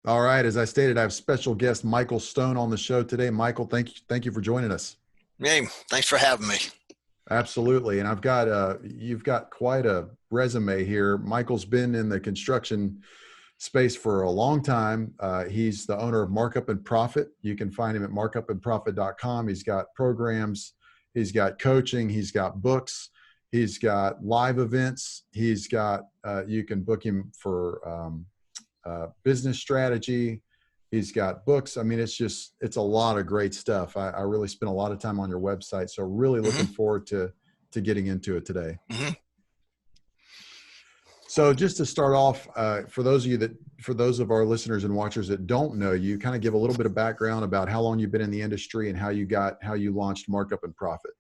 All right. As I stated, I have special guest Michael Stone on the show today. Michael, thank you for joining us. Hey, thanks for having me. Absolutely. And I've got you've got quite a resume here. Michael's been in the construction space for a long time. He's the owner of Markup and Profit. You can find him at markupandprofit.com. He's got programs, he's got coaching, he's got books, he's got live events. He's got you can book him for business strategy. He's got books. I mean, it's a lot of great stuff. I really spent a lot of time on your website. So really looking hmm forward to getting into it today. hmm So just to start off, for those of our listeners and watchers that don't know you, kind of give a little bit of background about how long you've been in the industry and how you launched Markup and Profit.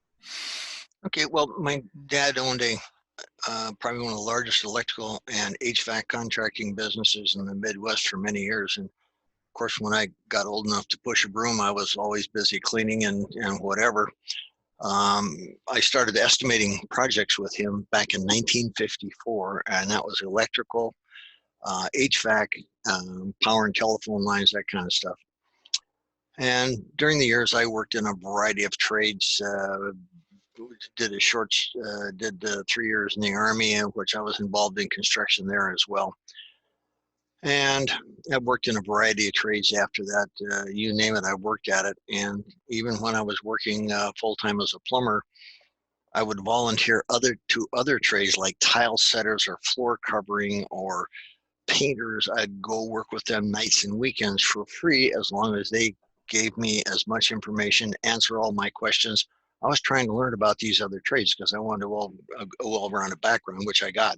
Okay, well, my dad owned probably one of the largest electrical and HVAC contracting businesses in the Midwest for many years. And of course, when I got old enough to push a broom, I was always busy cleaning and whatever. I started estimating projects with him back in 1954, and that was electrical, HVAC, power and telephone lines, that kind of stuff. And during the years, I worked in a variety of trades. Did 3 years in the Army, in which I was involved in construction there as well. And I worked in a variety of trades after that. You name it, I worked at it. And even when I was working full-time as a plumber, I would volunteer to other trades like tile setters or floor covering or painters. I'd go work with them nights and weekends for free as long as they gave me as much information, answer all my questions. I was trying to learn about these other trades because I wanted a well-rounded background, which I got.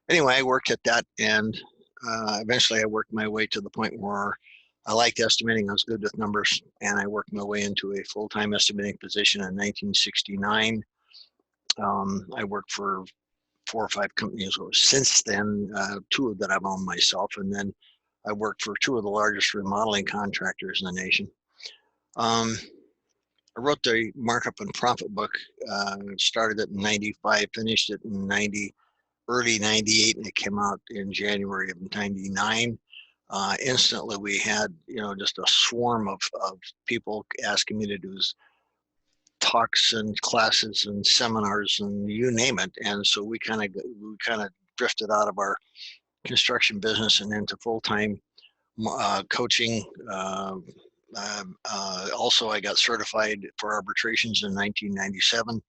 Anyway, I worked at that, and eventually I worked my way to the point where I liked estimating. I was good with numbers, and I worked my way into a full-time estimating position in 1969. I worked for 4 or 5 companies since then, 2 that I've owned myself, and then I worked for 2 of the largest remodeling contractors in the nation. I wrote the Markup and Profit book, started it in 95, finished it in early 98, and it came out in January of 99. Instantly, we had, just a swarm of people asking me to do talks and classes and seminars and you name it. And so we kind of drifted out of our construction business and into full-time coaching. Also, I got certified for arbitrations in 1997.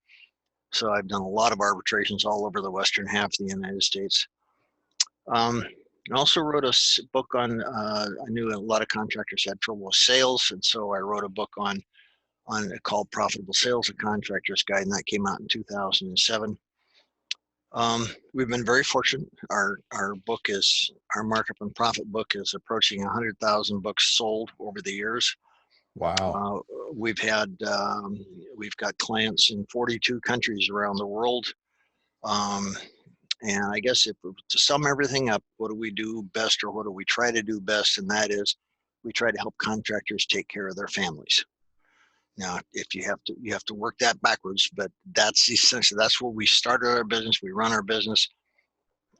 So I've done a lot of arbitrations all over the western half of the United States. I also wrote a book on, I knew a lot of contractors had trouble with sales. And so I wrote a book on it called Profitable Sales, a Contractor's Guide, and that came out in 2007. We've been very fortunate. Our Markup and Profit book is approaching 100,000 books sold over the years. Wow. We've got clients in 42 countries around the world. And I guess to sum everything up, what do we do best, or what do we try to do best? And that is, we try to help contractors take care of their families. Now, if you have to work that backwards, but that's essentially, that's where we started our business. We run our business.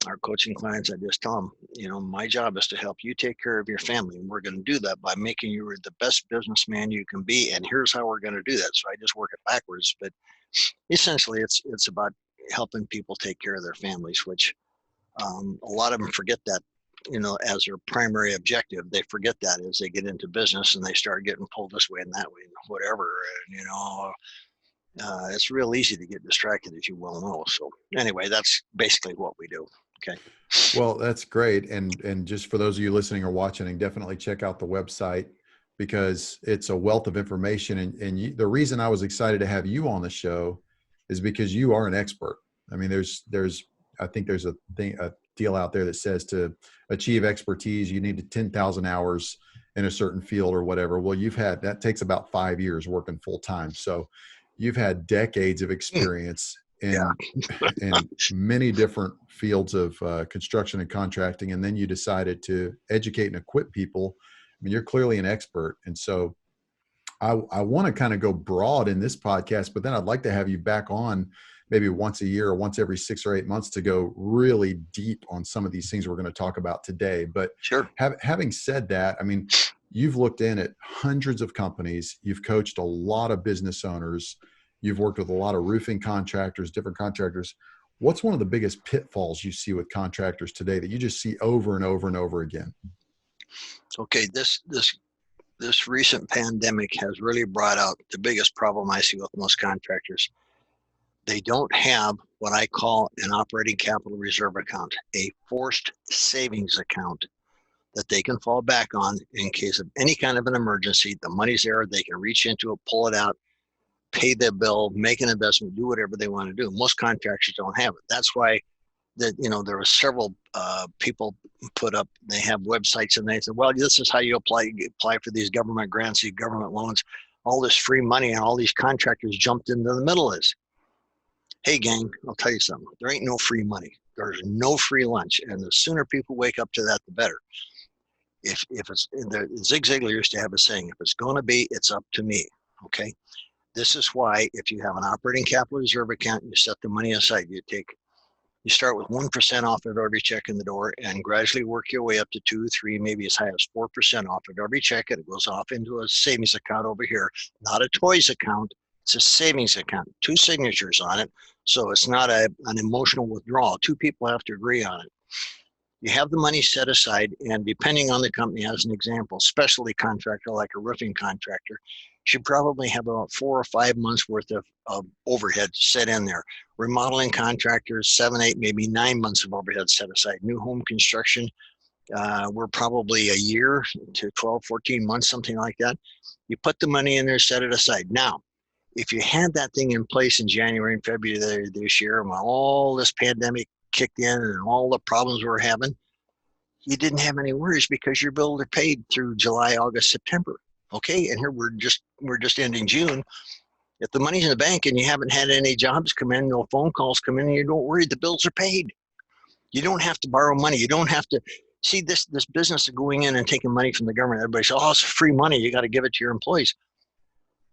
Our coaching clients, I just tell them, my job is to help you take care of your family. And we're going to do that by making you the best businessman you can be. And here's how we're going to do that. So I just work it backwards. But essentially, it's about helping people take care of their families, which a lot of them forget that, as their primary objective. They forget that as they get into business and they start getting pulled this way and that way and whatever. And, it's real easy to get distracted, as you well know. So anyway, that's basically what we do. Okay. Well, that's great. And just for those of you listening or watching, definitely check out the website because it's a wealth of information. And the reason I was excited to have you on the show is because you are an expert. I mean, I think there's a deal out there that says to achieve expertise, you need 10,000 hours in a certain field or whatever. Well, that takes about 5 years working full time. So you've had decades of experience in many different fields of construction and contracting. And then you decided to educate and equip people. I mean, you're clearly an expert. And so I want to kind of go broad in this podcast, but then I'd like to have you back on maybe once a year or once every 6 or 8 months to go really deep on some of these things we're going to talk about today. But Sure. having said that, I mean, you've looked in at hundreds of companies, you've coached a lot of business owners, you've worked with a lot of roofing contractors, different contractors. What's one of the biggest pitfalls you see with contractors today that you just see over and over and over again? Okay, this recent pandemic has really brought out the biggest problem I see with most contractors. They don't have what I call an operating capital reserve account, a forced savings account that they can fall back on in case of any kind of an emergency. The money's there, they can reach into it, pull it out, pay their bill, make an investment, do whatever they want to do. Most contractors don't have it. That's why there were several people put up, they have websites, and they said, well, this is how you apply for these government grants, these government loans, all this free money, and all these contractors jumped into the middle of this. Hey, gang, I'll tell you something. There ain't no free money. There's no free lunch. And the sooner people wake up to that, the better. If it's, Zig Ziglar used to have a saying, if it's going to be, it's up to me. Okay. This is why if you have an operating capital reserve account, you set the money aside, you start with 1% off of every check in the door and gradually work your way up to 2, 3, maybe as high as 4% off of every check. And it goes off into a savings account over here, not a toys account. It's a savings account, 2 signatures on it. So it's not an emotional withdrawal. 2 people have to agree on it. You have the money set aside, and depending on the company, as an example, specialty contractor like a roofing contractor should probably have about 4 or 5 months worth of overhead set in there. Remodeling contractors, 7, 8, maybe 9 months of overhead set aside. New home construction, we're probably a year to 12, 14 months, something like that. You put the money in there, set it aside. Now, if you had that thing in place in January and February this year, when all this pandemic kicked in and all the problems we were having, you didn't have any worries because your bills are paid through July, August, September. Okay, and here we're just ending June. If the money's in the bank and you haven't had any jobs come in, no phone calls come in, you don't worry, the bills are paid. You don't have to borrow money. You don't have to see this business of going in and taking money from the government. Everybody says, oh, it's free money. You got to give it to your employees.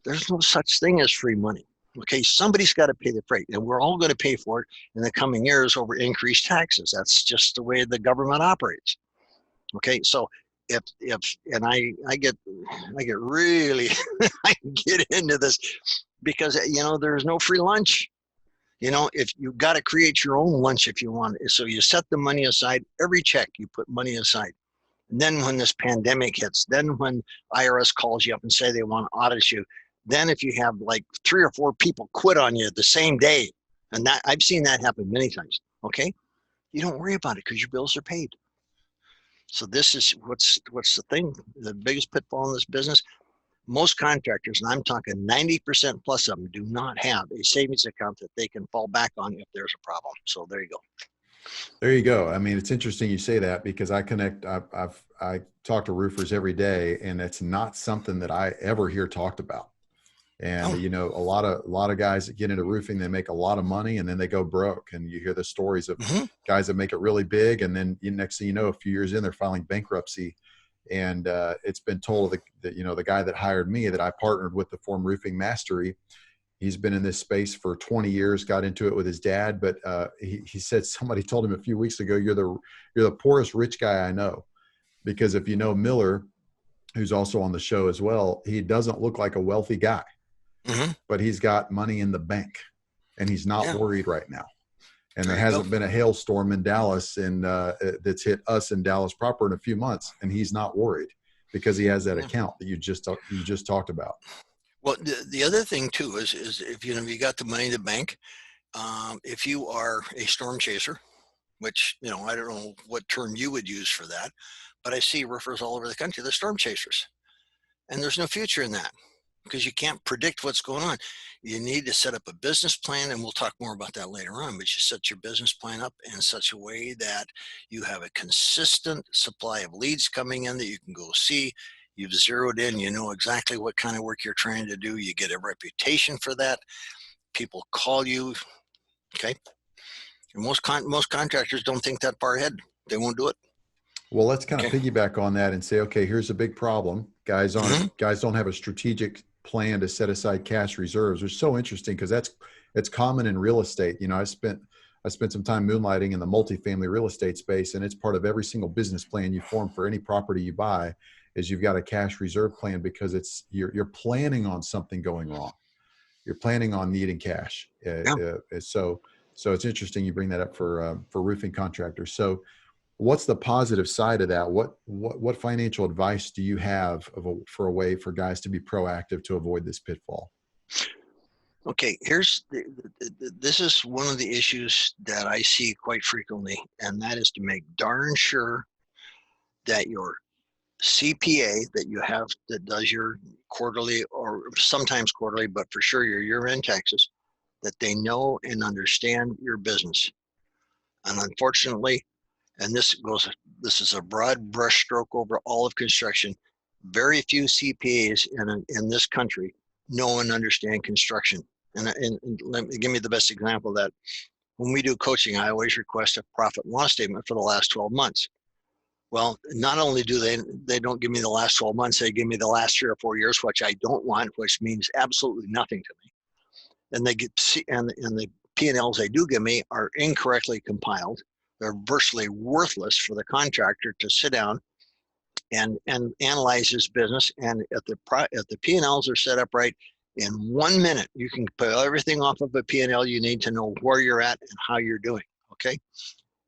There's no such thing as free money. Okay, somebody's got to pay the freight, and we're all going to pay for it in the coming years over increased taxes. That's just the way the government operates. Okay, so if I get really I get into this because there's no free lunch. If you've got to create your own lunch if you want it. So you set the money aside, every check you put money aside. And then when this pandemic hits, then when IRS calls you up and say they want to audit you, then if you have like 3 or 4 people quit on you the same day, and that I've seen that happen many times, okay? You don't worry about it because your bills are paid. So this is what's the thing, the biggest pitfall in this business. Most contractors, and I'm talking 90% plus of them, do not have a savings account that they can fall back on if there's a problem. So there you go. There you go. I mean, it's interesting you say that because I talk to roofers every day, and it's not something that I ever hear talked about. And a lot of guys that get into roofing, they make a lot of money and then they go broke. And you hear the stories of guys that make it really big, and then next thing you know, a few years in, they're filing bankruptcy. And it's been told that the guy that hired me, that I partnered with to form Roofing Mastery, he's been in this space for 20 years, got into it with his dad. But he said somebody told him a few weeks ago, you're the poorest rich guy I know. Because if you know Miller, who's also on the show as well, he doesn't look like a wealthy guy. But he's got money in the bank, and he's not worried right now. And there hasn't been a hailstorm in Dallas that's hit us in Dallas proper in a few months, and he's not worried because he has that account that you just talked about. Well, the other thing too is if you got the money in the bank, if you are a storm chaser, which I don't know what term you would use for that, but I see roofers all over the country, they're storm chasers, and there's no future in that. Because you can't predict what's going on. You need to set up a business plan, and we'll talk more about that later on, but you set your business plan up in such a way that you have a consistent supply of leads coming in that you can go see. You've zeroed in, you know exactly what kind of work you're trying to do. You get a reputation for that. People call you, okay? And most contractors don't think that far ahead. They won't do it. Well, let's kind of piggyback on that and say, okay, here's a big problem. Guys don't have a strategic plan to set aside cash reserves. It's so interesting because it's common in real estate. You know, I spent some time moonlighting in the multifamily real estate space, and it's part of every single business plan you form for any property you buy is you've got a cash reserve plan, because you're planning on something going wrong. You're planning on needing cash. Yeah. So it's interesting you bring that up for roofing contractors. So what's the positive side of that? What financial advice do you have for a way for guys to be proactive to avoid this pitfall? Okay, this is one of the issues that I see quite frequently, and that is to make darn sure that your CPA that you have that does your quarterly or sometimes quarterly, but for sure your year-end taxes, that they know and understand your business. And unfortunately, and this is a broad brushstroke over all of construction, very few CPAs in this country know and understand construction. And let me give me the best example of that. When we do coaching, I always request a profit and loss statement for the last 12 months. Well, not only do they don't give me the last 12 months, they give me the last 3 or 4 years, which I don't want, which means absolutely nothing to me. And the P&Ls they do give me are incorrectly compiled. They're virtually worthless for the contractor to sit down and analyze his business. And if the P&Ls are set up right, in 1 minute, you can put everything off of a P&L you need to know where you're at and how you're doing, okay?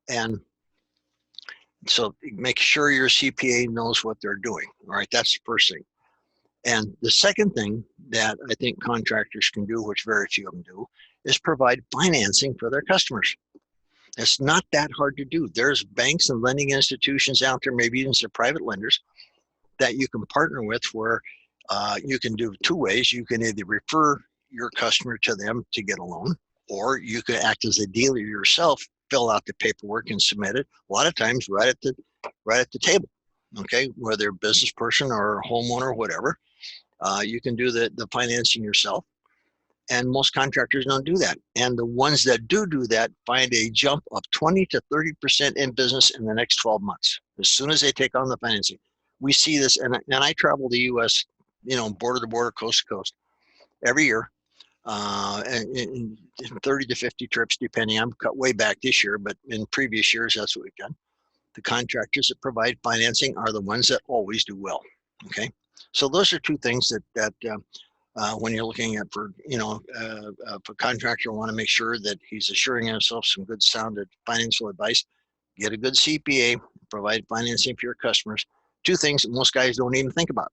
And so make sure your CPA knows what they're doing, all right? That's the first thing. And the second thing that I think contractors can do, which very few of them do, is provide financing for their customers. It's not that hard to do. There's banks and lending institutions out there, maybe even some private lenders, that you can partner with where you can do 2 ways. You can either refer your customer to them to get a loan, or you could act as a dealer yourself, fill out the paperwork and submit it. A lot of times right at the table, okay, whether a business person or a homeowner or whatever, you can do the financing yourself. And most contractors don't do that. And the ones that do that find a jump of 20 to 30% in business in the next 12 months, as soon as they take on the financing. We see this, and I travel the U.S., border to border, coast to coast, every year, in 30 to 50 trips, depending. I'm cut way back this year, but in previous years, that's what we've done. The contractors that provide financing are the ones that always do well, okay? So those are 2 things that when you're looking at if a contractor want to make sure that he's assuring himself some good sound financial advice, get a good CPA, provide financing for your customers. 2 things that most guys don't even think about,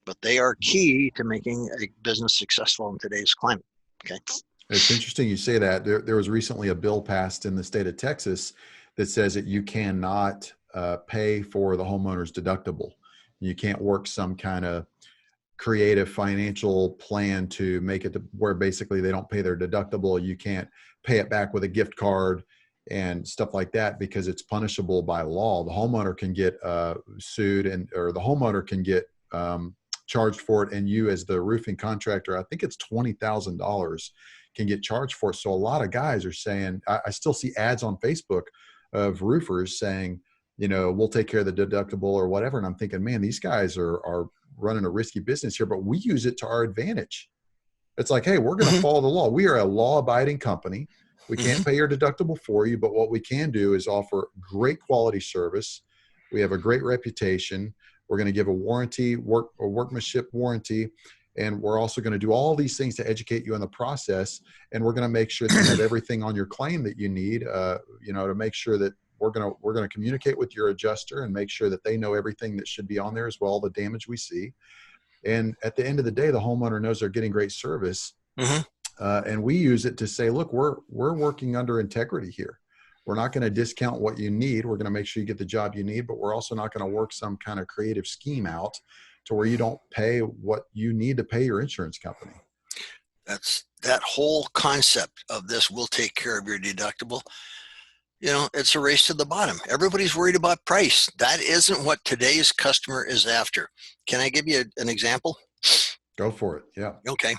but they are key to making a business successful in today's climate. Okay. It's interesting you say that. There was recently a bill passed in the state of Texas that says that you cannot pay for the homeowner's deductible. You can't work some kind of creative financial plan to make it to where basically they don't pay their deductible. You can't pay it back with a gift card and stuff like that, because it's punishable by law. The homeowner can get sued, or the homeowner can get charged for it, and you as the roofing contractor, I think it's $20,000, can get charged for it. So a lot of guys are saying, I still see ads on Facebook of roofers saying, we'll take care of the deductible or whatever. And I'm thinking, man, these guys are running a risky business here, but we use it to our advantage. It's like, hey, we're going to follow the law. We are a law-abiding company. We can't pay your deductible for you, but what we can do is offer great quality service. We have a great reputation. We're going to give a warranty, a workmanship warranty, and we're also going to do all these things to educate you in the process. And we're going to make sure that you have everything on your claim that you need, to make sure that we're going to communicate with your adjuster and make sure that they know everything that should be on there as well, the damage we see. And at the end of the day, the homeowner knows they're getting great service. And we use it to say, look, we're working under integrity here. We're not going to discount what you need. We're going to make sure you get the job you need, but we're also not going to work some kind of creative scheme out to where you don't pay what you need to pay your insurance company. That's that whole concept of this will take care of your deductible. It's a race to the bottom. Everybody's worried about price. That isn't what today's customer is after. Can I give you an example? Go for it. Yeah. Okay.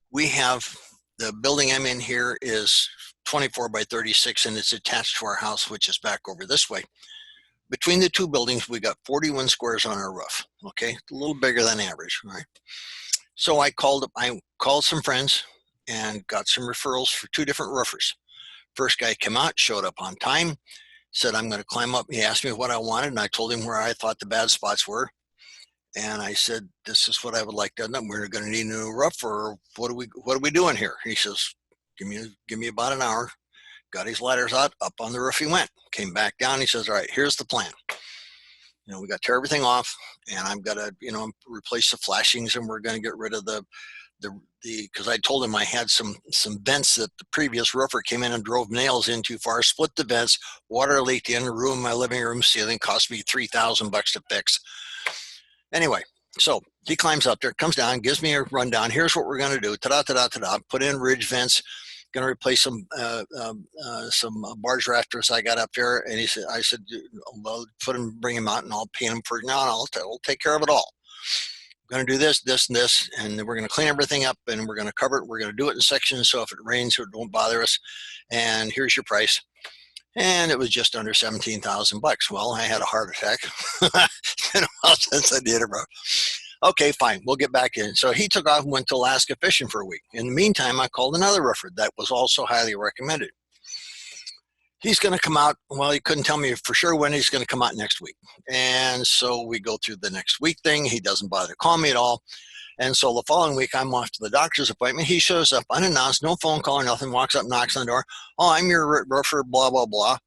We have the building I'm in here is 24 by 36, and it's attached to our house, which is back over this way. Between the 2 buildings, we got 41 squares on our roof. Okay. A little bigger than average. Right. So I called some friends, and got some referrals for 2 different roofers. First guy came out, showed up on time, said, I'm going to climb up. He asked me what I wanted, and I told him where I thought the bad spots were. And I said, this is what I would like done. We're going to need a new roof, or what are we doing here? He says, give me about an hour. Got his ladders out, up on the roof he went. Came back down. He says, all right, here's the plan. We got to tear everything off, and I've got to, replace the flashings, and we're going to get rid of the because I told him I had some vents that the previous roofer came in and drove nails in too far, split the vents, water leaked in, ruined my living room ceiling, cost me $3,000 to fix. Anyway, so he climbs up there, comes down, gives me a rundown. Here's what we're going to do. Ta-da, ta-da, ta-da. Put in ridge vents. Going to replace some barge rafters I got up there. And I said, well, bring him out, and I'll paint him for now. I'll take care of it all. We're going to do this, this, and this, and we're going to clean everything up, and we're going to cover it. We're going to do it in sections, so if it rains, it won't bother us. And here's your price. And it was just under $17,000. Well, I had a heart attack. It's been a while since I did it, bro. Okay, fine. We'll get back in. So he took off and went to Alaska fishing for a week. In the meantime, I called another roofer that was also highly recommended. He's going to come out. Well, he couldn't tell me for sure when he's going to come out next week. And so we go through the next week thing. He doesn't bother to call me at all. And so the following week, I'm off to the doctor's appointment. He shows up unannounced, no phone call or nothing, walks up, knocks on the door. Oh, I'm your roofer, blah, blah, blah.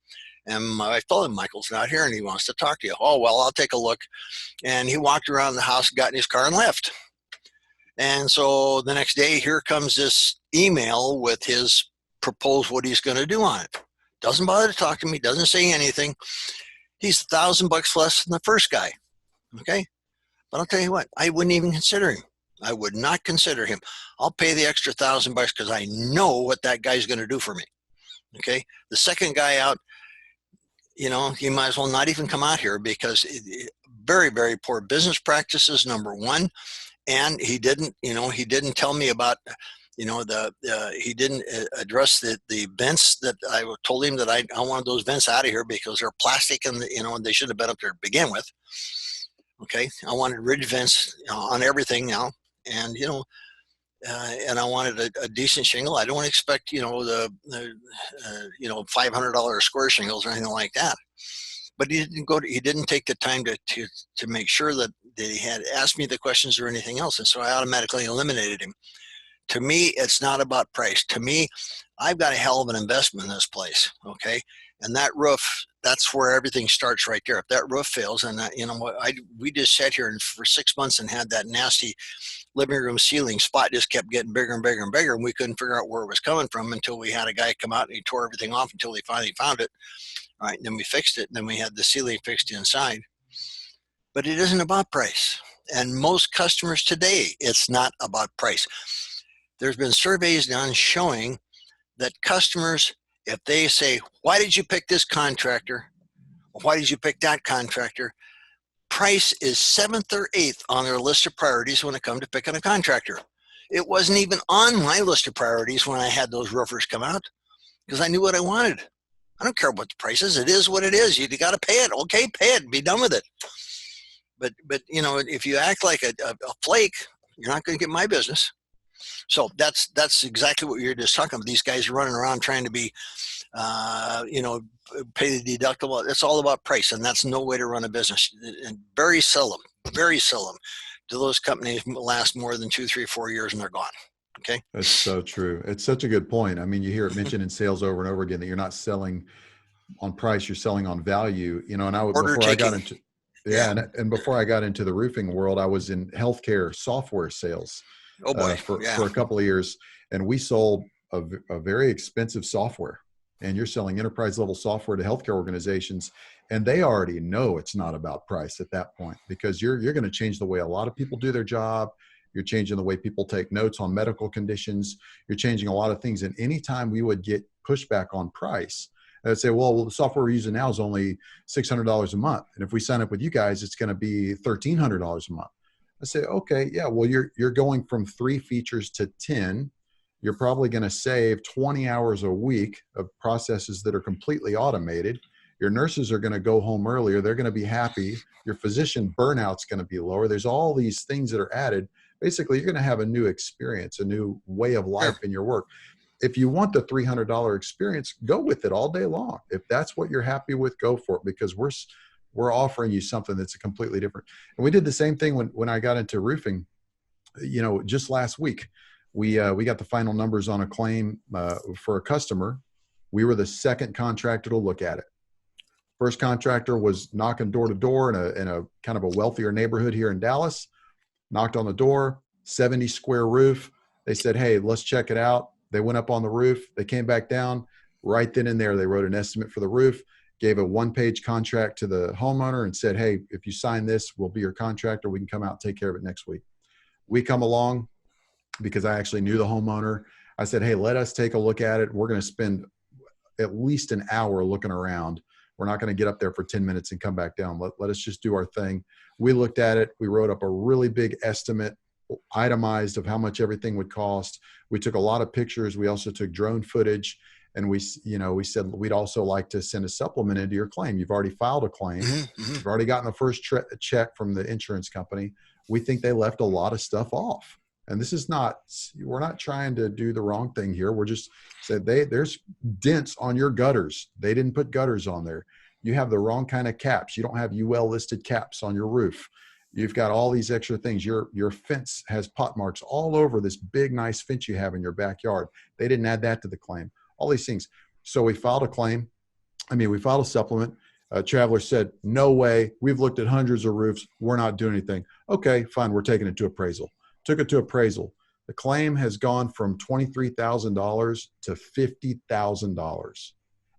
And my wife told him, Michael's not here and he wants to talk to you. Oh, well, I'll take a look. And he walked around the house, got in his car and left. And so the next day, here comes this email with his proposed what he's going to do on it. Doesn't bother to talk to me, doesn't say anything. He's $1,000 less than the first guy. Okay. But I'll tell you what, I wouldn't even consider him. I would not consider him. I'll pay the extra $1,000 because I know what that guy's going to do for me. Okay. The second guy out, he might as well not even come out here because very, very poor business practices, number one. And he didn't tell me about, he didn't address the vents that I told him that I wanted those vents out of here because they're plastic and, they should have been up there to begin with. Okay. I wanted ridge vents on everything now. And, and I wanted a decent shingle. I don't expect, the $500 square shingles or anything like that. But he didn't take the time to make sure that he had asked me the questions or anything else. And so I automatically eliminated him. To me, it's not about price. To me, I've got a hell of an investment in this place. Okay. And that roof, that's where everything starts right there. If that roof fails, and we just sat here for 6 months and had that nasty living room ceiling spot just kept getting bigger and bigger and bigger, and we couldn't figure out where it was coming from until we had a guy come out and he tore everything off until he finally found it. All right, and then we fixed it, and then we had the ceiling fixed inside. But it isn't about price. And most customers today, it's not about price. There's been surveys done showing that customers, if they say, why did you pick this contractor? Why did you pick that contractor? Price is 7th or 8th on their list of priorities when it comes to picking a contractor. It wasn't even on my list of priorities when I had those roofers come out because I knew what I wanted. I don't care what the price is. It is what it is. You got to pay it. Okay, pay it. Be done with it. But if you act like a flake, you're not going to get my business. So that's exactly what you're just talking about. These guys are running around trying to be, pay the deductible. It's all about price, and that's no way to run a business. And very seldom do those companies last more than 2, 3, 4 years and they're gone. Okay. That's so true. It's such a good point. I mean, you hear it mentioned in sales over and over again that you're not selling on price, you're selling on value. And before I got into the roofing world, I was in healthcare software sales. Oh boy. For a couple of years, and we sold a very expensive software, and you're selling enterprise level software to healthcare organizations, and they already know it's not about price at that point because you're going to change the way a lot of people do their job. You're changing the way people take notes on medical conditions. You're changing a lot of things. And anytime we would get pushback on price, I'd say, well, the software we're using now is only $600 a month. And if we sign up with you guys, it's going to be $1,300 a month. I say, okay, yeah, well, you're going from 3 features to 10. You're probably going to save 20 hours a week of processes that are completely automated. Your nurses are going to go home earlier. They're going to be happy. Your physician burnout's going to be lower. There's all these things that are added. Basically, you're going to have a new experience, a new way of life in your work. If you want the $300 experience, go with it all day long. If that's what you're happy with, go for it, because we're offering you something that's a completely different. And we did the same thing when I got into roofing. Just last week, we got the final numbers on a claim for a customer. We were the second contractor to look at it. First contractor was knocking door to door in a kind of a wealthier neighborhood here in Dallas. Knocked on the door, 70 square roof. They said, hey, let's check it out. They went up on the roof. They came back down. Right then and there, they wrote an estimate for the roof, gave a one-page contract to the homeowner and said, hey, if you sign this, we'll be your contractor. We can come out and take care of it next week. We come along because I actually knew the homeowner. I said, hey, let us take a look at it. We're going to spend at least an hour looking around. We're not going to get up there for 10 minutes and come back down. Let us just do our thing. We looked at it. We wrote up a really big estimate, itemized of how much everything would cost. We took a lot of pictures. We also took drone footage. And we said, we'd also like to send a supplement into your claim. You've already filed a claim. You've already gotten the first check from the insurance company. We think they left a lot of stuff off. And this is we're not trying to do the wrong thing here. We're just said there's dents on your gutters. They didn't put gutters on there. You have the wrong kind of caps. You don't have UL listed caps on your roof. You've got all these extra things. Your fence has pot marks all over this big, nice fence you have in your backyard. They didn't add that to the claim. All these things. So we filed a claim. We filed a supplement. Traveler said, no way. We've looked at hundreds of roofs. We're not doing anything. Okay, fine. We're taking it to appraisal. Took it to appraisal. The claim has gone from $23,000 to $50,000.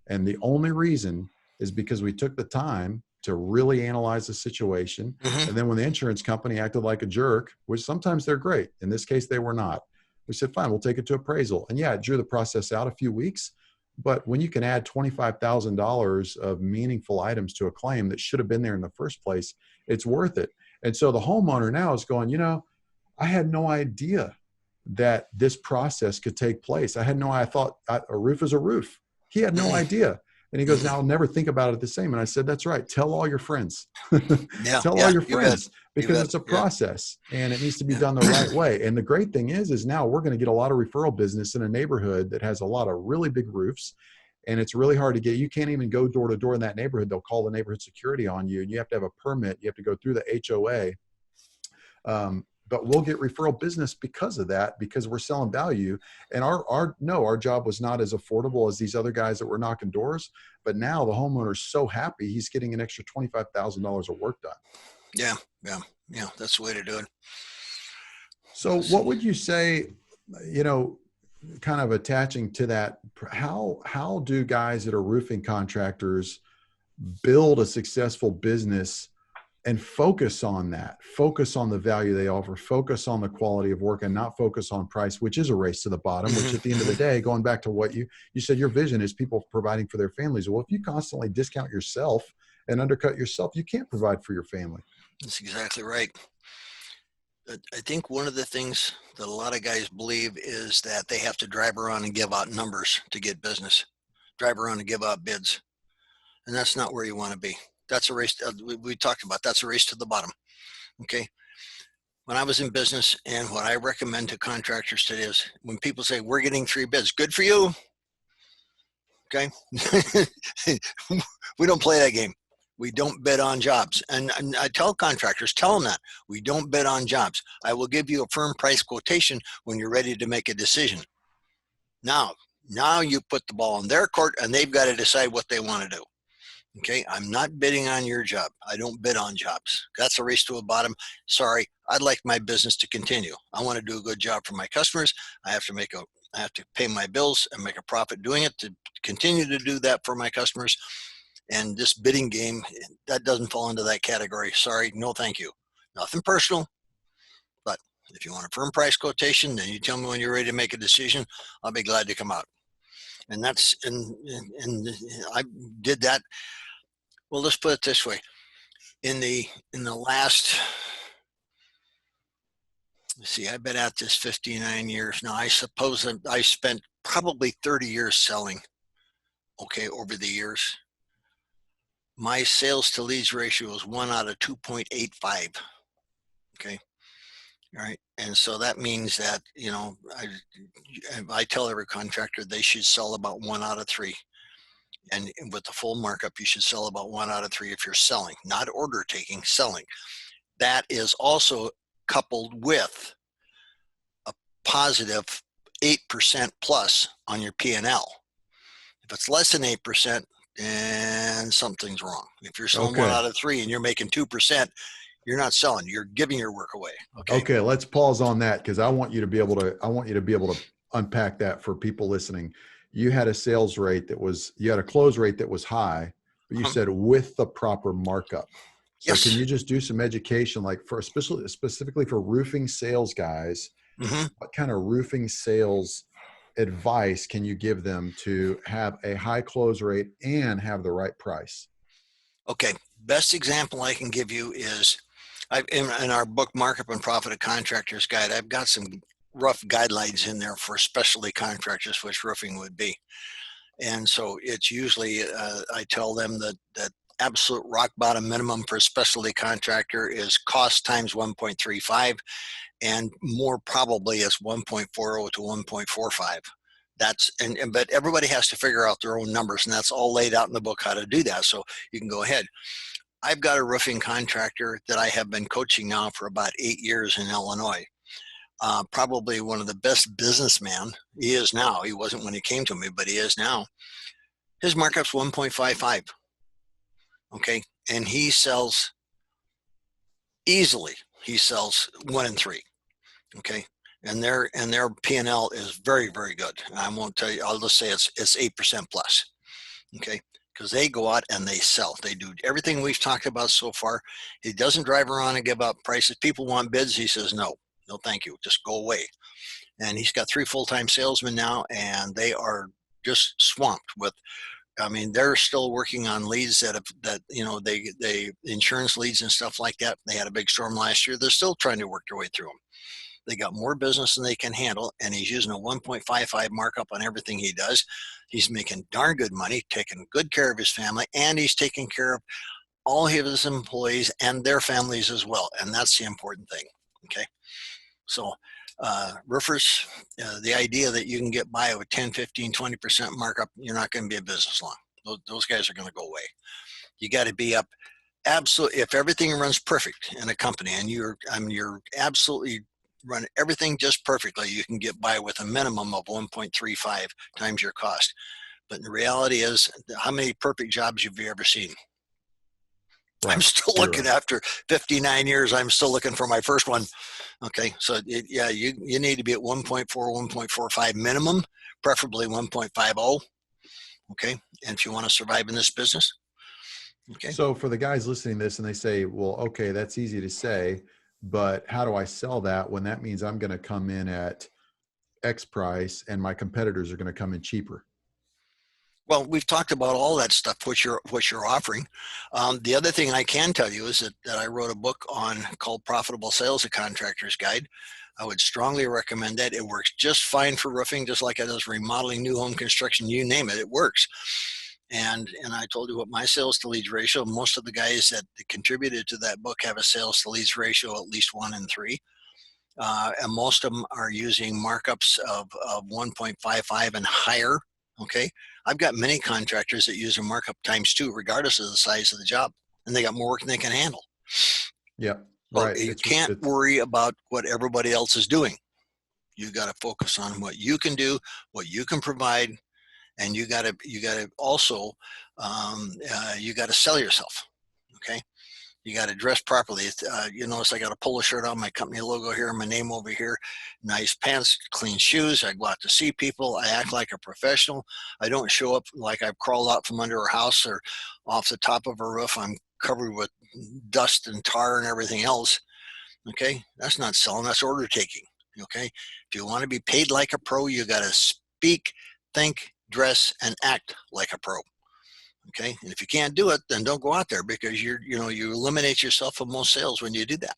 And the only reason is because we took the time to really analyze the situation. And then when the insurance company acted like a jerk, which sometimes they're great, in this case, they were not. We said, fine, we'll take it to appraisal. And yeah, it drew the process out a few weeks. But when you can add $25,000 of meaningful items to a claim that should have been there in the first place, it's worth it. And so the homeowner now is going, I had no idea that this process could take place. I thought a roof is a roof. He had no idea. And he goes, now I'll never think about it the same. And I said, that's right. Tell all your friends. Tell all your friends, because it's a process and it needs to be done the right way. And the great thing is now we're going to get a lot of referral business in a neighborhood that has a lot of really big roofs. And it's really hard to get. You can't even go door to door in that neighborhood. They'll call the neighborhood security on you, and you have to have a permit. You have to go through the HOA. But we'll get referral business because of that, because we're selling value. And our job was not as affordable as these other guys that were knocking doors. But now the homeowner's so happy, he's getting an extra $25,000 of work done. Yeah. That's the way to do it. So what would you say, kind of attaching to that, how do guys that are roofing contractors build a successful business and focus on the value they offer, focus on the quality of work, and not focus on price, which is a race to the bottom, which at the end of the day, going back to what you said, your vision is people providing for their families. Well, if you constantly discount yourself and undercut yourself, you can't provide for your family. That's exactly right. I think one of the things that a lot of guys believe is that they have to drive around and give out numbers to get business, drive around and give out bids. And that's not where you want to be. That's a race. We talked about that's a race to the bottom. Okay. When I was in business, and what I recommend to contractors today is when people say we're getting 3 bids, good for you. Okay. We don't play that game. We don't bid on jobs. And I tell contractors, tell them that we don't bid on jobs. I will give you a firm price quotation when you're ready to make a decision. Now you put the ball in their court and they've got to decide what they want to do. Okay, I'm not bidding on your job. I don't bid on jobs. That's a race to a bottom. Sorry, I'd like my business to continue. I want to do a good job for my customers. I have to pay my bills and make a profit doing it to continue to do that for my customers. And this bidding game, that doesn't fall into that category. Sorry, no thank you. Nothing personal, but if you want a firm price quotation, then you tell me when you're ready to make a decision. I'll be glad to come out. And that's and I did that. Well, let's put it this way. In the last, let's see, I've been at this 59 years now. I suppose I spent probably 30 years selling, okay, over the years. my sales to leads ratio is 1 out of 2.85. Okay. All right. And so that means that, you know, I tell every contractor they should sell about 1 out of 3. And with the full markup, you should sell about 1 out of 3 if you're selling, not order taking, selling. That is also coupled with a positive 8% plus on your P&L. If it's less than 8%, then something's wrong. If you're selling 1 out of 3 and you're making 2%, you're not selling. You're giving your work away. Okay. Okay. Let's pause on that because I want you to be able to unpack that for people listening. You had a sales rate you had a close rate that was high, but you said with the proper markup. So Yes. can you just do some education, like for specifically for roofing sales guys? What kind of roofing sales advice can you give them to have a high close rate and have the right price? Okay. Best example I can give you is in our book, Markup Profit, a Contractor's Guide, I've got some rough guidelines in there for specialty contractors, which roofing would be. And so it's usually, I tell them that absolute rock bottom minimum for a specialty contractor is cost times 1.35, and more probably it's 1.40 to 1.45. But everybody has to figure out their own numbers, and that's all laid out in the book how to do that. So you can go ahead. I've got a roofing contractor that I have been coaching now for about 8 years in Illinois. Probably one of the best businessmen. He is now. He wasn't when he came to me, but he is now. His markup's 1.55. Okay. And he sells easily. He sells 1 in 3. Okay. And their P&L is very, very good. I won't tell you, I'll just say it's 8% plus. Okay. Because they go out and they sell. They do everything we've talked about so far. He doesn't drive around and give up prices. People want bids. He says, no, thank you. Just go away. And he's got 3 full-time salesmen now, and they are just swamped with, I mean, they're still working on leads that they insurance leads and stuff like that. They had a big storm last year. They're still trying to work their way through them. They got more business than they can handle, and he's using a 1.55 markup on everything he does. He's making darn good money, taking good care of his family, and he's taking care of all of his employees and their families as well. And that's the important thing. Okay. So roofers, the idea that you can get by with 10, 15, 20% markup, you're not going to be a business long. Those guys are going to go away. You got to be up absolutely. If everything runs perfect in a company and you're absolutely run everything just perfectly, you can get by with a minimum of 1.35 times your cost. But the reality is, how many perfect jobs have you ever seen? Right. I'm still looking after 59 years. I'm still looking for my first one. Okay. So you need to be at 1.4, 1.45 minimum, preferably 1.50. Okay. And if you want to survive in this business. Okay. So for the guys listening to this and they say, well, okay, that's easy to say, but how do I sell that when that means I'm going to come in at X price and my competitors are going to come in cheaper? Well, we've talked about all that stuff, what you're offering. The other thing I can tell you is that I wrote a book called Profitable Sales, a Contractor's Guide. I would strongly recommend that. It works just fine for roofing, just like it does remodeling, new home construction, you name it, it works. And I told you what my sales to leads ratio, most of the guys that contributed to that book have a sales to leads ratio at least 1 in 3. And most of them are using markups of 1.55 and higher. Okay. I've got many contractors that use a markup times 2, regardless of the size of the job, and they got more work than they can handle. Yeah. Right. So you can't worry about what everybody else is doing. You got to focus on what you can do, what you can provide. And you got to also, you got to sell yourself. Okay. You got to dress properly. You notice I got a polo shirt on, my company logo here, my name over here, nice pants, clean shoes. I go out to see people. I act like a professional. I don't show up like I've crawled out from under a house or off the top of a roof. I'm covered with dust and tar and everything else. Okay. That's not selling. That's order taking. Okay. If you want to be paid like a pro, you got to speak, think, dress, and act like a pro. Okay. And if you can't do it, then don't go out there, because you eliminate yourself from most sales when you do that.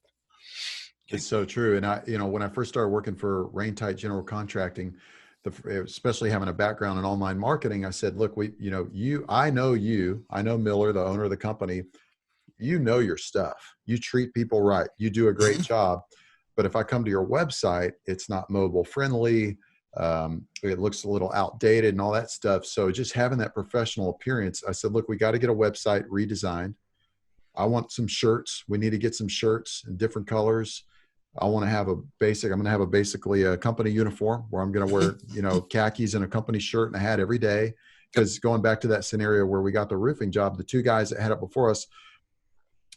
Okay? It's so true. And when I first started working for Rain Tight General Contracting, especially having a background in online marketing, I said, look, I know Miller, the owner of the company, you know your stuff. You treat people right. You do a great job. But if I come to your website, it's not mobile friendly. It looks a little outdated and all that stuff. So just having that professional appearance, I said, look, we got to get a website redesigned. I want some shirts. We need to get some shirts in different colors. I'm going to have basically a company uniform where I'm going to wear, khakis and a company shirt and a hat every day. Because going back to that scenario where we got the roofing job, the two guys that had it before us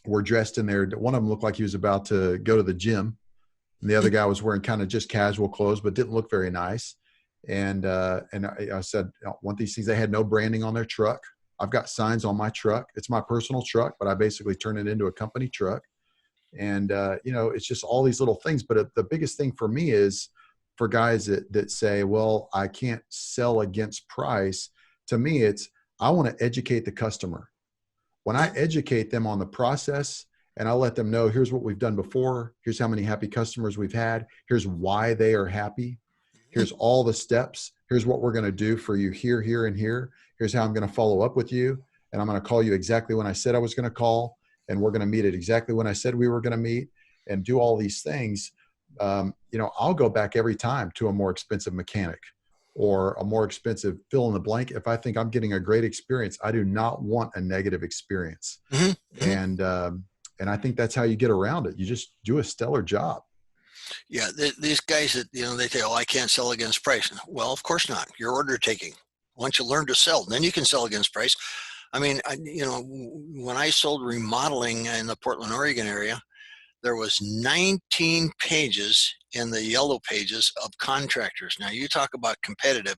were dressed in there. One of them looked like he was about to go to the gym. And the other guy was wearing kind of just casual clothes, but didn't look very nice. And I said, I want these things. They had no branding on their truck. I've got signs on my truck. It's my personal truck, but I basically turn it into a company truck. And, it's just all these little things. But the biggest thing for me is for guys that say, well, I can't sell against price. To me, I want to educate the customer. When I educate them on the process and I let them know, here's what we've done before, here's how many happy customers we've had, here's why they are happy, here's all the steps, here's what we're going to do for you here, here, and here, here's how I'm going to follow up with you, and I'm going to call you exactly when I said I was going to call, and we're going to meet at exactly when I said we were going to meet, and do all these things. I'll go back every time to a more expensive mechanic or a more expensive fill in the blank if I think I'm getting a great experience. I do not want a negative experience. And I think that's how you get around it. You just do a stellar job. Yeah, these guys that, they say, oh, I can't sell against price. Well, of course not. You're order taking. Once you learn to sell, then you can sell against price. I mean, when I sold remodeling in the Portland, Oregon area, there was 19 pages in the yellow pages of contractors. Now you talk about competitive,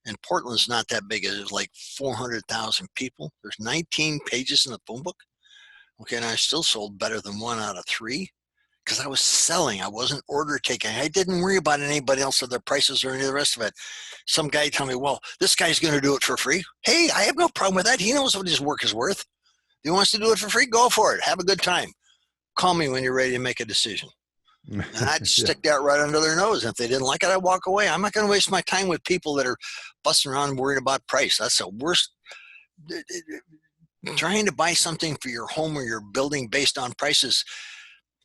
and Portland's not that big. It's like 400,000 people. There's 19 pages in the phone book. Okay, and I still sold better than 1 out of 3 because I was selling. I wasn't order taking. I didn't worry about anybody else or their prices or any of the rest of it. Some guy tell me, well, this guy's going to do it for free. Hey, I have no problem with that. He knows what his work is worth. If he wants to do it for free, go for it. Have a good time. Call me when you're ready to make a decision. And I'd stick that right under their nose. If they didn't like it, I'd walk away. I'm not going to waste my time with people that are busting around worried about price. That's the worst. Trying to buy something for your home or your building based on prices.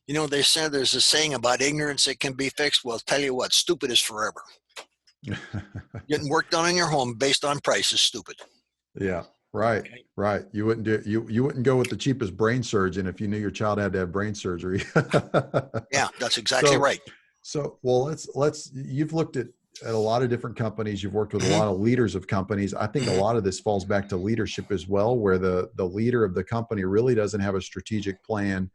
They said there's a saying about ignorance that can be fixed. Well, tell you what, stupid is forever. Getting work done in your home based on price is stupid. Yeah. Right. Okay. Right. You wouldn't you wouldn't go with the cheapest brain surgeon if you knew your child had to have brain surgery. Yeah, that's exactly right. So, well, you've looked at a lot of different companies. You've worked with a lot of leaders of companies. I think a lot of this falls back to leadership as well, where the leader of the company really doesn't have a strategic plan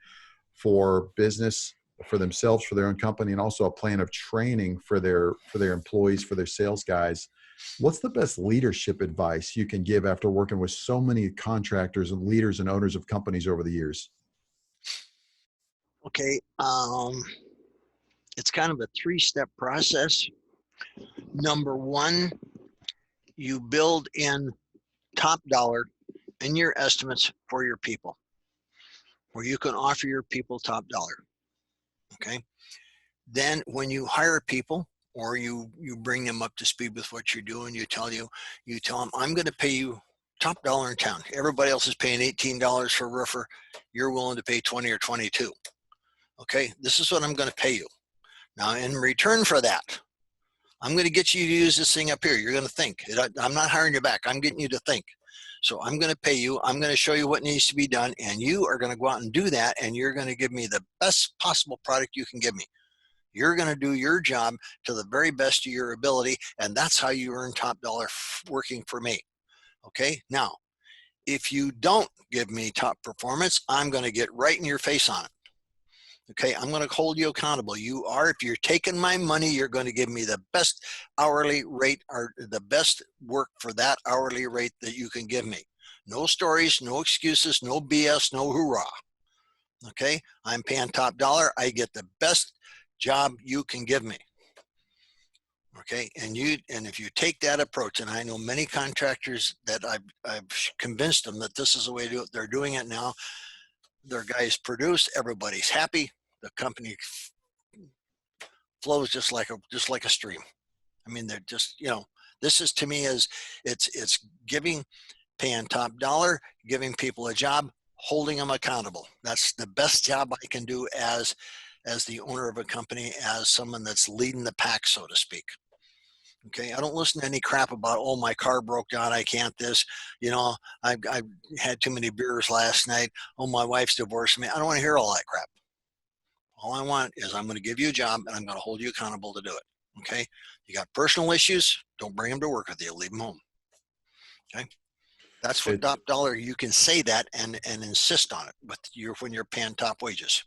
for business, for themselves, for their own company, and also a plan of training for their employees, for their sales guys. What's the best leadership advice you can give after working with so many contractors and leaders and owners of companies over the years? Okay. It's kind of a 3-step process. Number 1, you build in top dollar in your estimates for your people, where you can offer your people top dollar. Okay. Then when you hire people, or you bring them up to speed with what you're doing, you tell them, I'm going to pay you top dollar in town. Everybody else is paying $18 for a roofer. You're willing to pay 20 or 22. Okay, this is what I'm going to pay you. Now, in return for that, I'm going to get you to use this thing up here. You're going to think. I'm not hiring you back. I'm getting you to think. So I'm going to pay you. I'm going to show you what needs to be done, and you are going to go out and do that, and you're going to give me the best possible product you can give me. You're going to do your job to the very best of your ability, and that's how you earn top dollar working for me. Okay? Now, if you don't give me top performance, I'm going to get right in your face on it. Okay? I'm going to hold you accountable. If you're taking my money, you're going to give me the best hourly rate or the best work for that hourly rate that you can give me. No stories, no excuses, no BS, no hoorah. Okay? I'm paying top dollar. I get the best job you can give me. Okay, and if you take that approach, and I know many contractors that I've convinced them that this is the way to do it. They're doing it now. Their guys produce, everybody's happy. The company flows just like a stream. I mean, they're just, this is to me is it's paying top dollar, giving people a job, holding them accountable. That's the best job I can do as the owner of a company, as someone that's leading the pack, so to speak. Okay, I don't listen to any crap about, oh, my car broke down, I can't this, I had too many beers last night, oh, my wife's divorced me. I don't want to hear all that crap. All I want is, I'm going to give you a job and I'm going to hold you accountable to do it. Okay, you got personal issues, don't bring them to work with you, leave them home. Okay, that's what top dollar, you can say that and insist on it when you're paying top wages.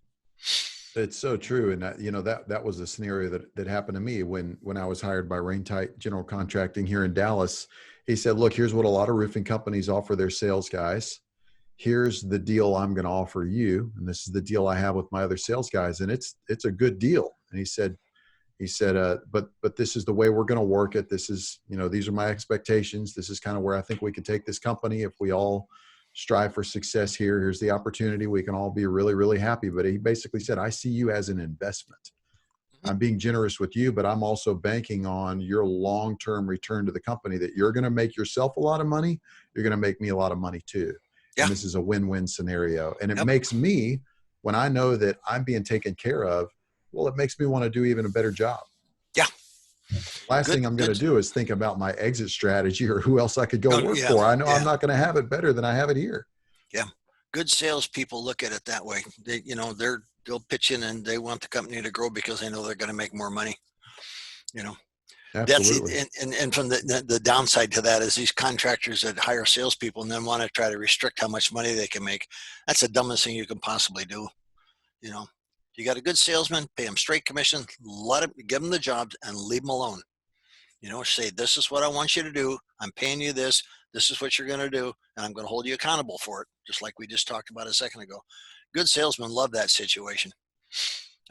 It's so true. And that was a scenario that happened to me when I was hired by Raintight General Contracting here in Dallas. He said, look, here's what a lot of roofing companies offer their sales guys. Here's the deal I'm going to offer you. And this is the deal I have with my other sales guys. And it's a good deal. And he said, but this is the way we're going to work it. This is, these are my expectations. This is kind of where I think we could take this company. If we all strive for success here, here's the opportunity. We can all be really, really happy. But he basically said, I see you as an investment. I'm being generous with you, but I'm also banking on your long-term return to the company, that you're going to make yourself a lot of money. You're going to make me a lot of money too. Yeah. And this is a win-win scenario. And it makes me, when I know that I'm being taken care of, well, it makes me want to do even a better job. Yeah. Last thing I'm going to do is think about my exit strategy or who else I could go work for. I know I'm not going to have it better than I have it here. Yeah. Good salespeople look at it that way. They'll pitch in and they want the company to grow because they know they're going to make more money. Absolutely. And from the downside to that is these contractors that hire salespeople and then want to try to restrict how much money they can make. That's the dumbest thing you can possibly do. You got a good salesman, pay him straight commission, give him the job and leave him alone. Say, this is what I want you to do. I'm paying you this. This is what you're going to do. And I'm going to hold you accountable for it. Just like we just talked about a second ago. Good salesmen love that situation.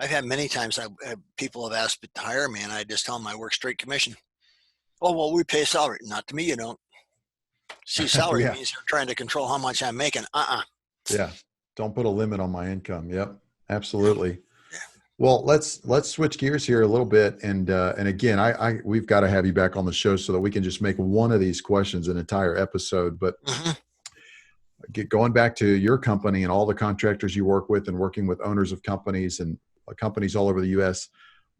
I've had many times people have asked to hire me and I just tell them I work straight commission. Oh, well, we pay salary. Not to me, you don't. See, salary means you're trying to control how much I'm making. Yeah. Don't put a limit on my income. Yep. Absolutely. Yeah. Well, let's switch gears here a little bit. And again, we've got to have you back on the show so that we can just make one of these questions an entire episode. But going back to your company and all the contractors you work with and working with owners of companies and companies all over the U.S.,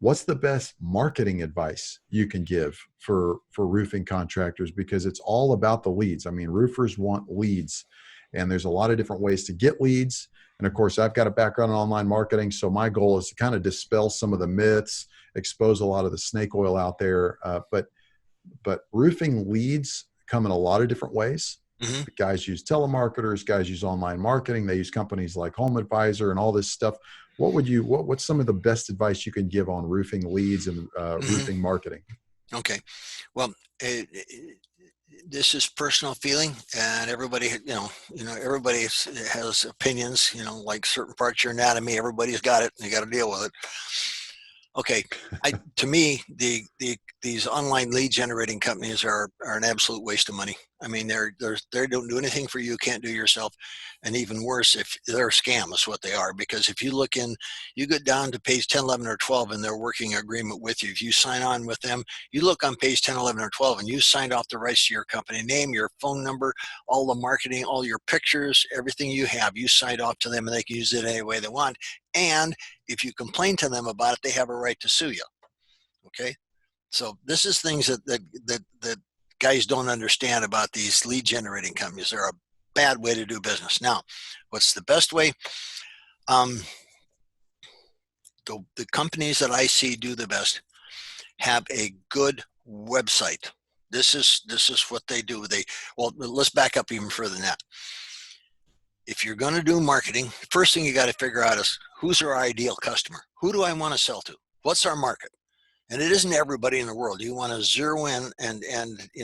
what's the best marketing advice you can give for roofing contractors? Because it's all about the leads. I mean, roofers want leads, and there's a lot of different ways to get leads. And of course, I've got a background in online marketing, so my goal is to kind of dispel some of the myths, expose a lot of the snake oil out there. But roofing leads come in a lot of different ways. Mm-hmm. Guys use telemarketers, guys use online marketing. They use companies like Home Advisor and all this stuff. What's some of the best advice you can give on roofing leads and roofing marketing? Okay. Well, this is personal feeling, and everybody, everybody has opinions, like certain parts of your anatomy, everybody's got it and you got to deal with it. Okay. To me, these online lead generating companies are an absolute waste of money. I mean, they don't do anything for you, can't do yourself. And even worse, if they're a scam is what they are, because if you look you get down to page 10, 11, or 12 and they're working agreement with you. If you sign on with them, you look on page 10, 11, or 12 and you signed off the rights to your company name, your phone number, all the marketing, all your pictures, everything you have, you signed off to them and they can use it any way they want. And if you complain to them about it, they have a right to sue you. Okay. So this is things that guys don't understand about these lead generating companies. They're a bad way to do business. Now, what's the best way? The companies that I see do the best have a good website. This is what they do. Well, let's back up even further than that. If you're going to do marketing, first thing you got to figure out is, who's our ideal customer? Who do I want to sell to? What's our market? And it isn't everybody in the world. You want to zero in and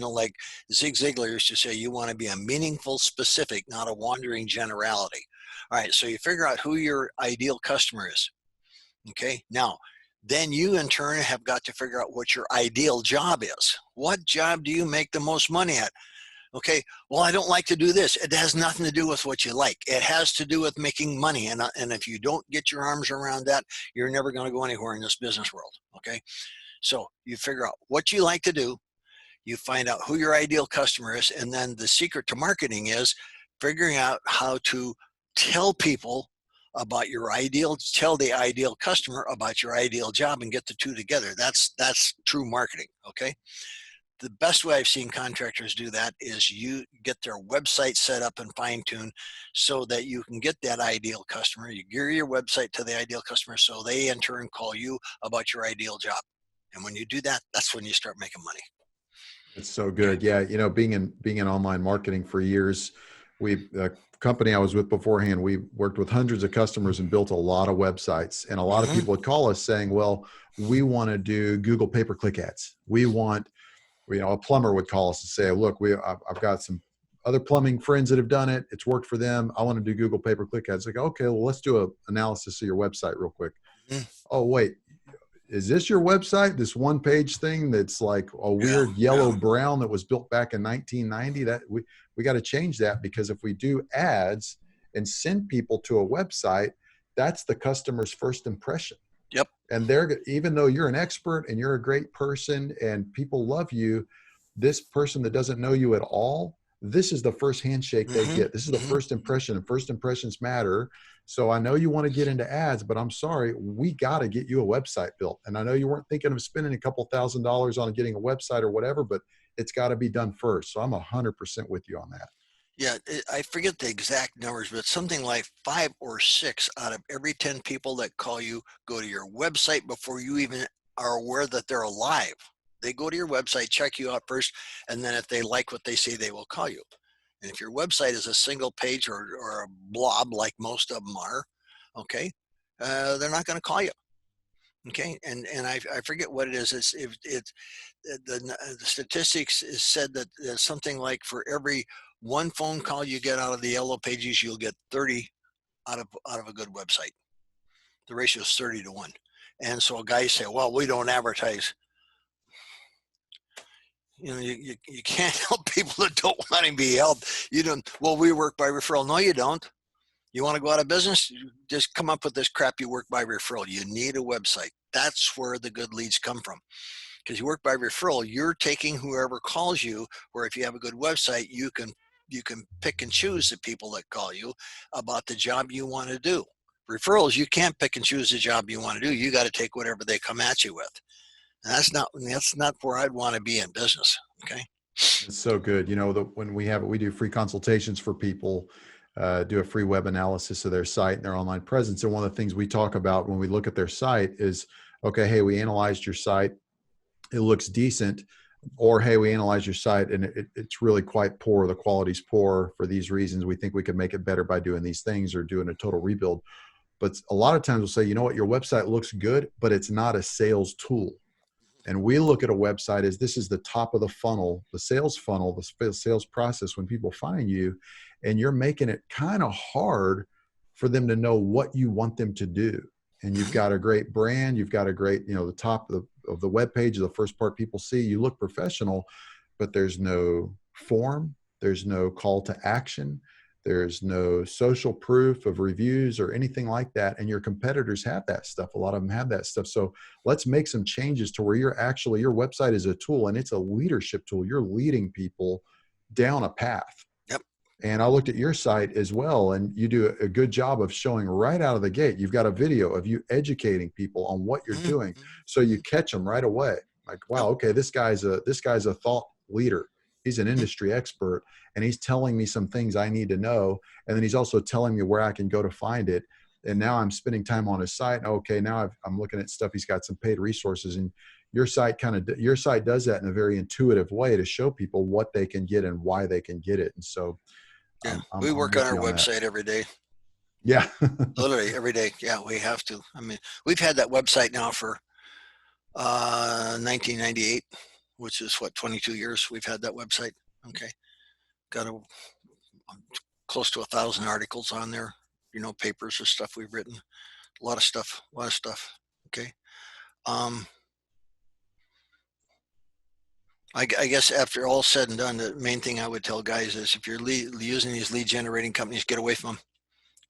like Zig Ziglar used to say, you want to be a meaningful specific, not a wandering generality. All right, so you figure out who your ideal customer is. Okay, now, then you in turn have got to figure out what your ideal job is. What job do you make the most money at? Okay, well, I don't like to do this. It has nothing to do with what you like. It has to do with making money. And if you don't get your arms around that, you're never going to go anywhere in this business world. Okay, So you figure out what you like to do, you find out who your ideal customer is, and then the secret to marketing is figuring out how to tell people about tell the ideal customer about your ideal job and get the two together. That's true marketing, okay? The best way I've seen contractors do that is you get their website set up and fine-tuned so that you can get that ideal customer. You gear your website to the ideal customer so they in turn call you about your ideal job. And when you do that, that's when you start making money. It's so good. Yeah. Being in online marketing for years, the company I was with beforehand, we worked with hundreds of customers and built a lot of websites. And a lot of people would call us saying, well, we want to do Google pay-per-click ads. A plumber would call us and say, look, I've got some other plumbing friends that have done it. It's worked for them. I want to do Google pay-per-click ads. Like, okay, well, let's do an analysis of your website real quick. Oh, wait. Is this your website? This one page thing that's like a weird yellow brown that was built back in 1990? That we got to change that, because if we do ads and send people to a website, that's the customer's first impression. Yep. And even though you're an expert and you're a great person and people love you, this person that doesn't know you at all, this is the first handshake they get. This is the first impression, and first impressions matter. So I know you want to get into ads, but I'm sorry, we got to get you a website built. And I know you weren't thinking of spending a couple $1,000s on getting a website or whatever, but it's got to be done first. So I'm 100% with you on that. Yeah, I forget the exact numbers, but something like 5 or 6 out of every 10 people that call you go to your website before you even are aware that they're alive. They go to your website, check you out first, and then if they like what they say, they will call you. And if your website is a single page or a blob like most of them are, okay, they're not going to call you. Okay, and I forget what it is. The statistics is said that there's something like for every one phone call you get out of the yellow pages, you'll get 30 out of a good website. The ratio is 30 to 1. And so guys say, well, we don't advertise. You can't help people that don't want to be helped. You don't, well, we work by referral. No, you don't. You want to go out of business? Just come up with this crap, you work by referral. You need a website. That's where the good leads come from. Because you work by referral, you're taking whoever calls you, where if you have a good website, you can pick and choose the people that call you about the job you want to do. Referrals, you can't pick and choose the job you want to do. You got to take whatever they come at you with. And that's not where I'd want to be in business. Okay. It's so good. When we do free consultations for people, do a free web analysis of their site and their online presence. And one of the things we talk about when we look at their site is, okay, hey, we analyzed your site. It looks decent. Or, hey, we analyzed your site and it's really quite poor. The quality's poor for these reasons. We think we could make it better by doing these things or doing a total rebuild. But a lot of times we'll say, you know what, your website looks good, but it's not a sales tool. And we look at a website as this is the top of the funnel, the sales funnel, the sales process when people find you, and you're making it kind of hard for them to know what you want them to do. And you've got a great brand, you've got a great, the top of the web page is the first part people see. You look professional, but there's no form, there's no call to action. There's no social proof of reviews or anything like that. And your competitors have that stuff. A lot of them have that stuff. So let's make some changes to where your website is a tool, and it's a leadership tool. You're leading people down a path. Yep. And I looked at your site as well, and you do a good job of showing right out of the gate. You've got a video of you educating people on what you're doing. So you catch them right away. Like, wow, okay, this guy's a thought leader. He's an industry expert, and he's telling me some things I need to know. And then he's also telling me where I can go to find it. And now I'm spending time on his site. Okay, now I'm looking at stuff. He's got some paid resources, and your site does that in a very intuitive way to show people what they can get and why they can get it. And so we work on our website every day. Yeah. Literally every day. Yeah, we have to. I mean, we've had that website now for 1998. Which is 22 years we've had that website. Okay. Got close to 1,000 articles on there, papers or stuff we've written, a lot of stuff. Okay. I guess after all said and done, the main thing I would tell guys is if you're using these lead generating companies, get away from them,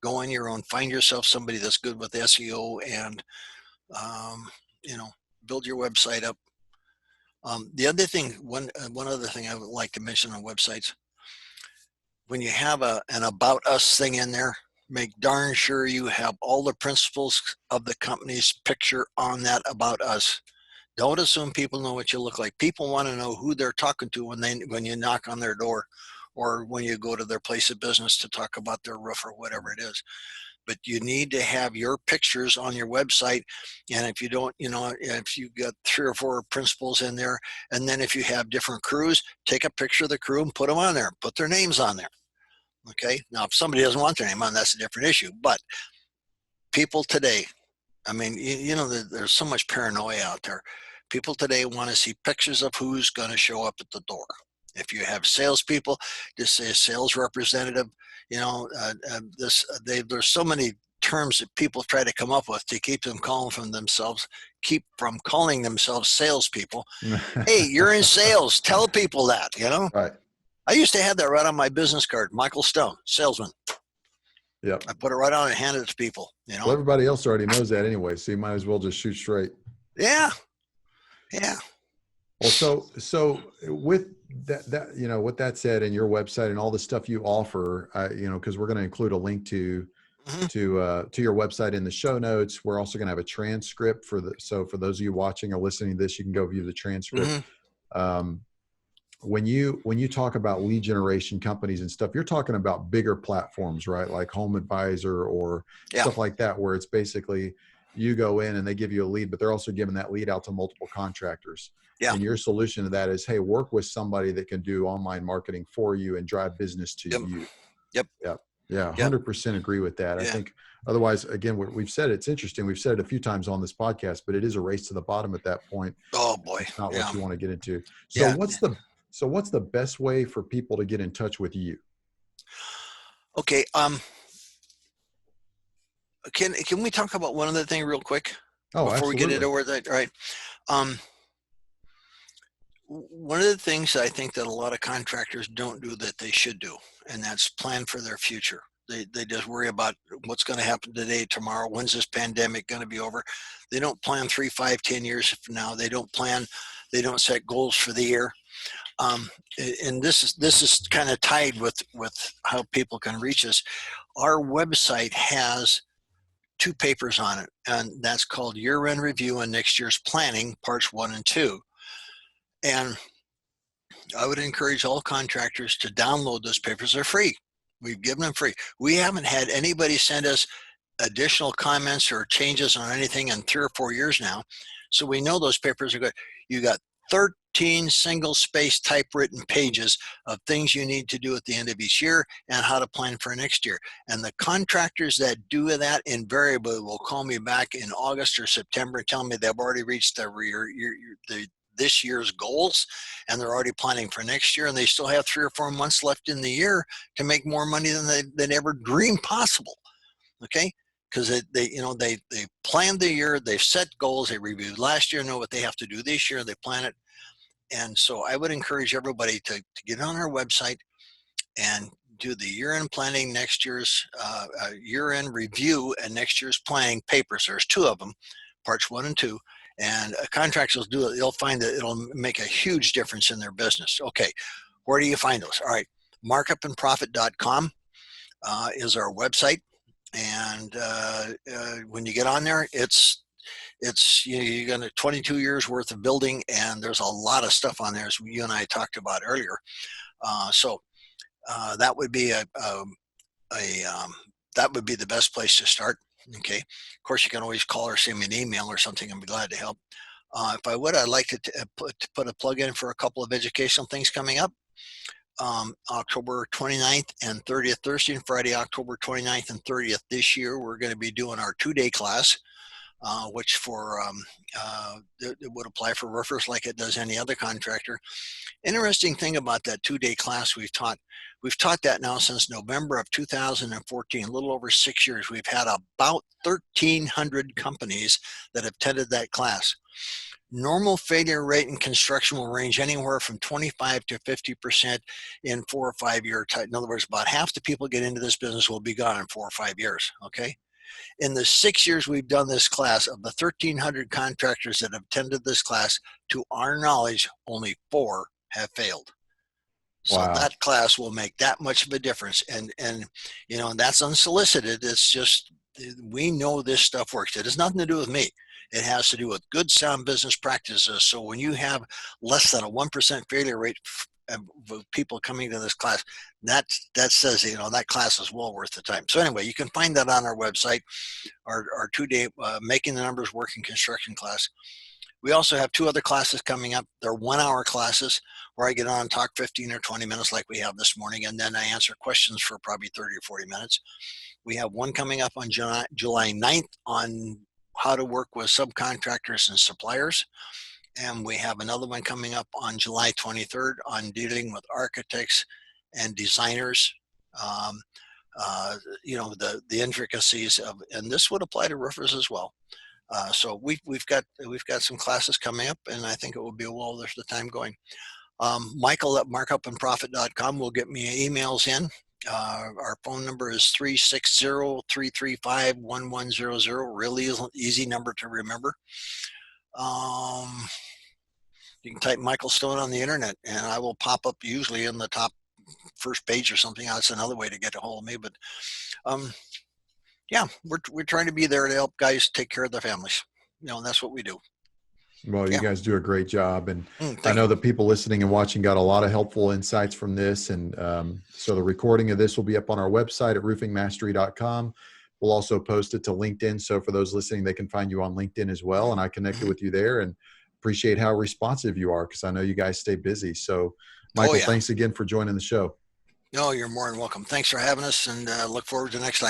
go on your own, find yourself somebody that's good with SEO and, build your website up. The other thing, one other thing I would like to mention on websites, when you have an About Us thing in there, make darn sure you have all the principals of the company's picture on that About Us. Don't assume people know what you look like. People want to know who they're talking to when you knock on their door, or when you go to their place of business to talk about their roof or whatever it is. But you need to have your pictures on your website. And if you don't, if you got 3 or 4 principals in there, and then if you have different crews, take a picture of the crew and put them on there, put their names on there. Okay. Now, if somebody doesn't want their name on, that's a different issue. But people today, I mean, there's so much paranoia out there. People today want to see pictures of who's going to show up at the door. If you have salespeople, just say a sales representative. There's so many terms that people try to come up with to keep them keep from calling themselves salespeople. Hey, you're in sales. Tell people that. Right. I used to have that right on my business card. Michael Stone, salesman. Yep. I put it right on and handed it to people. Well, everybody else already knows that anyway, so you might as well just shoot straight. Yeah. Well, so with that, with that said, and your website and all the stuff you offer, because we're going to include a link to your website in the show notes. We're also going to have a transcript for those of you watching or listening to this, you can go view the transcript. When you talk about lead generation companies and stuff, you're talking about bigger platforms, right? Like Home Advisor or stuff like that, where it's basically you go in and they give you a lead, but they're also giving that lead out to multiple contractors. Yeah. And your solution to that is, hey, work with somebody that can do online marketing for you and drive business to you. Yep. Yeah. 100% agree with that. I think otherwise, again, we've said, it's interesting. We've said it a few times on this podcast, but it is a race to the bottom at that point. Oh boy. It's not what you want to get into. So what's the best way for people to get in touch with you? Okay. Can we talk about one other thing real quick? Before absolutely. We get into that, right? One of the things I think that a lot of contractors don't do that they should do, and that's plan for their future. They just worry about what's going to happen today, tomorrow. When's this pandemic going to be over? They don't plan 3, 5, 10 years from now. They don't set goals for the year. And this is kind of tied with how people can reach us. Our website has 2 papers on it, and that's called Year-End Review and Next Year's Planning, Parts 1 and 2. And I would encourage all contractors to download those papers. They're free. We've given them free. We haven't had anybody send us additional comments or changes on anything in 3 or 4 years now. So we know those papers are good. You got 13 single-space typewritten pages of things you need to do at the end of each year and how to plan for next year. And the contractors that do that invariably will call me back in August or September and tell me they've already reached this year's goals, and they're already planning for next year, and they still have 3 or 4 months left in the year to make more money than they ever dreamed possible. Okay. Because they planned the year, they've set goals, they reviewed last year, know what they have to do this year, they plan it. And so I would encourage everybody to get on our website and do the year-end planning, next year's year-end review, and next year's planning papers. There's 2 of them, parts 1 and 2. And contractors will do it. They'll find that it'll make a huge difference in their business. Okay, where do you find those? All right, markupandprofit.com is our website. And when you get on there, it's you're going to 22 years worth of building, and there's a lot of stuff on there, as you and I talked about earlier. So that would be that would be the best place to start. Okay. Of course, you can always call or send me an email or something, and be glad to help. If I would, I'd like to put a plug in for a couple of educational things coming up. October 29th and 30th, Thursday and Friday, October 29th and 30th this year, we're going to be doing our 2-day class, which it would apply for roofers like it does any other contractor. Interesting thing about that 2-day class we've taught that now since November of 2014, a little over 6 years. We've had about 1,300 companies that have attended that class. Normal failure rate in construction will range anywhere from 25 to 50% in 4 or 5 year time. In other words, about half the people get into this business will be gone in 4 or 5 years. Okay. In the 6 years we've done this class, of the 1,300 contractors that have attended this class, to our knowledge, only 4 have failed. So Wow. that class will make that much of a difference. And that's unsolicited. It's just, we know this stuff works. It has nothing to do with me. It has to do with good, sound business practices. So when you have less than a 1% failure rate of people coming to this class, that says, that class is well worth the time. So anyway, you can find that on our website, our 2-day Making the Numbers Work in Construction class. We also have 2 other classes coming up. They're 1-hour classes where I get on and talk 15 or 20 minutes like we have this morning, and then I answer questions for probably 30 or 40 minutes. We have one coming up on July 9th on how to work with subcontractors and suppliers. And we have another one coming up on July 23rd on dealing with architects and designers. The intricacies of, and this would apply to roofers as well. So we've got some classes coming up, and I think it will be well worth the time going. Michael at markupandprofit.com will get me emails in. Our phone number is 360-335-1100. Really easy number to remember. You can type Michael Stone on the internet, and I will pop up usually in the top first page or something. That's another way to get a hold of me. But yeah, we're trying to be there to help guys take care of their families. That's what we do. Well, you guys do a great job. And I Thank know you. the people listening and watching got a lot of helpful insights from this. And so the recording of this will be up on our website at roofingmastery.com. We'll also post it to LinkedIn. So for those listening, they can find you on LinkedIn as well. And I connected with you there, and appreciate how responsive you are, because I know you guys stay busy. So Michael, thanks again for joining the show. No, you're more than welcome. Thanks for having us, and look forward to next time.